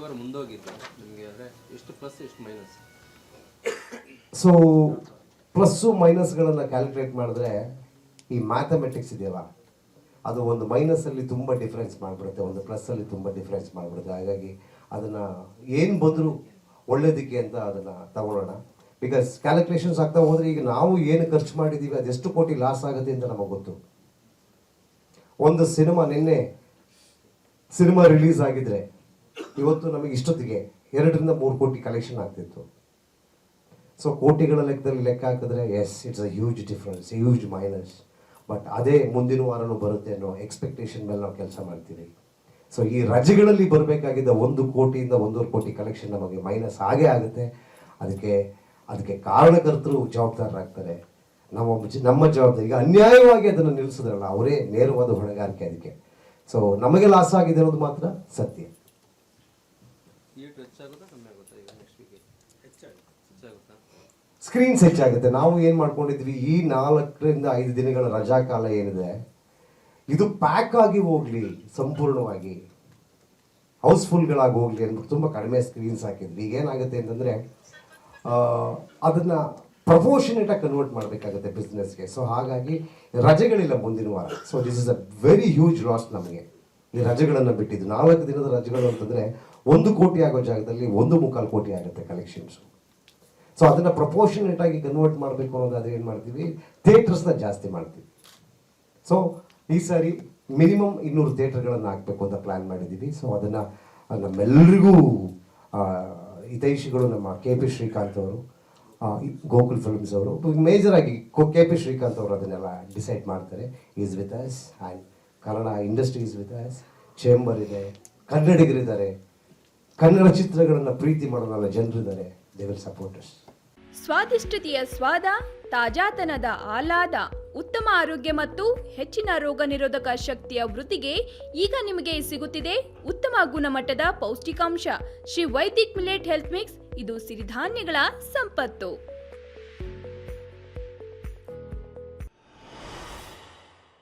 ವಾರ ಮುಂದೋಗಿದ್ದು ನಿಮಗೆ ಅಂದರೆ ಎಷ್ಟು ಪ್ಲಸ್ ಎಷ್ಟು ಮೈನಸ್? ಸೊ ಪ್ಲಸ್ಸು ಮೈನಸ್ಗಳನ್ನು ಕ್ಯಾಲ್ಕುಲೇಟ್ ಮಾಡಿದ್ರೆ ಈ ಮ್ಯಾಥಮೆಟಿಕ್ಸ್ ಇದೆಯಲ್ಲ, ಅದು ಒಂದು ಮೈನಸಲ್ಲಿ ತುಂಬ ಡಿಫ್ರೆನ್ಸ್ ಮಾಡಿಬಿಡುತ್ತೆ, ಒಂದು ಪ್ಲಸ್ಸಲ್ಲಿ ತುಂಬ ಡಿಫ್ರೆನ್ಸ್ ಮಾಡಿಬಿಡುತ್ತೆ. ಹಾಗಾಗಿ ಅದನ್ನು ಏನು ಬಂದರೂ ಒಳ್ಳೇದಕ್ಕೆ ಅಂತ ಅದನ್ನು ತಗೊಳ್ಳೋಣ. ಬಿಕಾಸ್ ಕ್ಯಾಲ್ಕುಲೇಷನ್ಸ್ ಆಗ್ತಾ ಹೋದರೆ ಈಗ ನಾವು ಏನು ಖರ್ಚು ಮಾಡಿದ್ದೀವಿ ಅದೆಷ್ಟು ಕೋಟಿ ಲಾಸ್ ಆಗುತ್ತೆ ಅಂತ ನಮಗೆ ಗೊತ್ತು. ಒಂದು ನಿನ್ನೆ ಸಿನಿಮಾ ರಿಲೀಸ್ ಆಗಿದ್ರೆ ಇವತ್ತು ನಮಗೆ ಇಷ್ಟೊತ್ತಿಗೆ 2-3 ಕೋಟಿ ಕಲೆಕ್ಷನ್ ಆಗ್ತಿತ್ತು. ಸೊ ಕೋಟಿಗಳ ಲೆಕ್ಕದಲ್ಲಿ ಲೆಕ್ಕ ಹಾಕಿದ್ರೆ yes, it's a huge difference, huge minus. But ಅದೇ ಮುಂದಿನ ವಾರನೂ ಬರುತ್ತೆ ಅನ್ನೋ ಎಕ್ಸ್ಪೆಕ್ಟೇಷನ್ ಮೇಲೆ ನಾವು ಕೆಲಸ ಮಾಡ್ತೀವಿ. ಸೊ ಈ ರಜೆಗಳಲ್ಲಿ ಬರಬೇಕಾಗಿದ್ದ 1 ಕೋಟಿಯಿಂದ 1.5 ಕೋಟಿ ಕಲೆಕ್ಷನ್ ನಮಗೆ ಮೈನಸ್ ಆಗೇ ಆಗುತ್ತೆ. ಅದಕ್ಕೆ ಕಾರಣಕರ್ತರು ಜವಾಬ್ದಾರರಾಗ್ತಾರೆ. ನಮ್ಮ ಜವಾಬ್ದಾರಿ. ಈಗ ಅನ್ಯಾಯವಾಗಿ ಅದನ್ನು ನಿಲ್ಲಿಸಿದ್ರಲ್ಲ, ಅವರೇ ನೇರವಾದ ಹೊಣೆಗಾರಿಕೆ ಅದಕ್ಕೆ. ಸೊ ನಮಗೆ ಲಾಸ್ ಆಗಿದೆ ಅನ್ನೋದು ಮಾತ್ರ ಸತ್ಯ. ಸ್ಕ್ರೀನ್ಸ್ ಹೆಚ್ಚಾಗುತ್ತೆ. ನಾವು ಏನು ಮಾಡ್ಕೊಂಡಿದ್ವಿ, ಈ 4-5 ದಿನಗಳ ರಜಾ ಕಾಲ ಏನಿದೆ ಇದು ಪ್ಯಾಕ್ ಆಗಿ ಹೋಗ್ಲಿ, ಸಂಪೂರ್ಣವಾಗಿ ಹೌಸ್ಫುಲ್ಗಳಾಗಿ ಹೋಗ್ಲಿ ಅಂದ್ಬಿಟ್ಟು ತುಂಬ ಕಡಿಮೆ ಸ್ಕ್ರೀನ್ಸ್ ಹಾಕಿದ್ವಿ. ಈಗ ಏನಾಗುತ್ತೆ ಅಂತಂದರೆ ಅದನ್ನು ಪ್ರಪೋರ್ಷನೇಟಾಗಿ ಕನ್ವರ್ಟ್ ಮಾಡಬೇಕಾಗುತ್ತೆ ಬಿಸ್ನೆಸ್ಗೆ. ಸೊ ಹಾಗಾಗಿ ರಜೆಗಳಿಲ್ಲ ಮುಂದಿನ ವಾರ. So this is a very huge loss ನಮಗೆ, ಈ ರಜೆಗಳನ್ನು ಬಿಟ್ಟಿದ್ದು. 4 ದಿನದ ರಜೆಗಳು ಅಂತಂದರೆ 1 ಕೋಟಿ ಆಗೋ ಜಾಗದಲ್ಲಿ 1.25 ಕೋಟಿ ಆಗುತ್ತೆ ಕಲೆಕ್ಷನ್ಸು. ಸೊ ಅದನ್ನು ಪ್ರಪೋರ್ಷನೇಟಾಗಿ ಕನ್ವರ್ಟ್ ಮಾಡಬೇಕು ಅನ್ನೋದಾದ್ರೆ ಏನು ಮಾಡ್ತೀವಿ, ಥಿಯೇಟರ್ಸ್ನ ಜಾಸ್ತಿ ಮಾಡ್ತೀವಿ. ಸೊ ಈ ಸಾರಿ ಮಿನಿಮಮ್ 200 ಥಿಯೇಟರ್ಗಳನ್ನು ಹಾಕಬೇಕು ಅಂತ ಪ್ಲ್ಯಾನ್ ಮಾಡಿದ್ದೀವಿ. ಸೊ ಅದನ್ನು ನಮ್ಮೆಲ್ಲರಿಗೂ ಹಿತೈಷಿಗಳು ನಮ್ಮ ಕೆ ಪಿ ಶ್ರೀಕಾಂತ್ ಅವರು, ಗೋಕುಲ್ ಫಿಲ್ಮ್ಸ್ ಅವರು, ಮೇಜರಾಗಿ ಕೆ ಪಿ ಶ್ರೀಕಾಂತ್ ಅವರು ಅದನ್ನೆಲ್ಲ ಡಿಸೈಡ್ ಮಾಡ್ತಾರೆ. Is with us and Kannada industry is with us, chamber ಇದೆ, ಕನ್ನಡಿಗರಿದ್ದಾರೆ, ಕನ್ನಡ ಚಿತ್ರಗಳನ್ನು ಪ್ರೀತಿ ಮಾಡೋಲ್ಲ ಜನರಿದ್ದಾರೆ. They will support us. ಸ್ವಾದಿಷ್ಟತೆಯ ಸ್ವಾದ, ತಾಜಾತನದ ಆಹ್ಲಾದ, ಉತ್ತಮ ಆರೋಗ್ಯ ಮತ್ತು ಹೆಚ್ಚಿನ ರೋಗ ನಿರೋಧಕ ಶಕ್ತಿಯ ವೃದ್ಧಿಗೆ ಈಗ ನಿಮಗೆ ಸಿಗುತ್ತಿದೆ ಉತ್ತಮ ಗುಣಮಟ್ಟದ ಪೌಷ್ಟಿಕಾಂಶ Shri Vaidik millet health mix. ಇದು ಸಿರಿಧಾನ್ಯಗಳ ಸಂಪತ್ತು.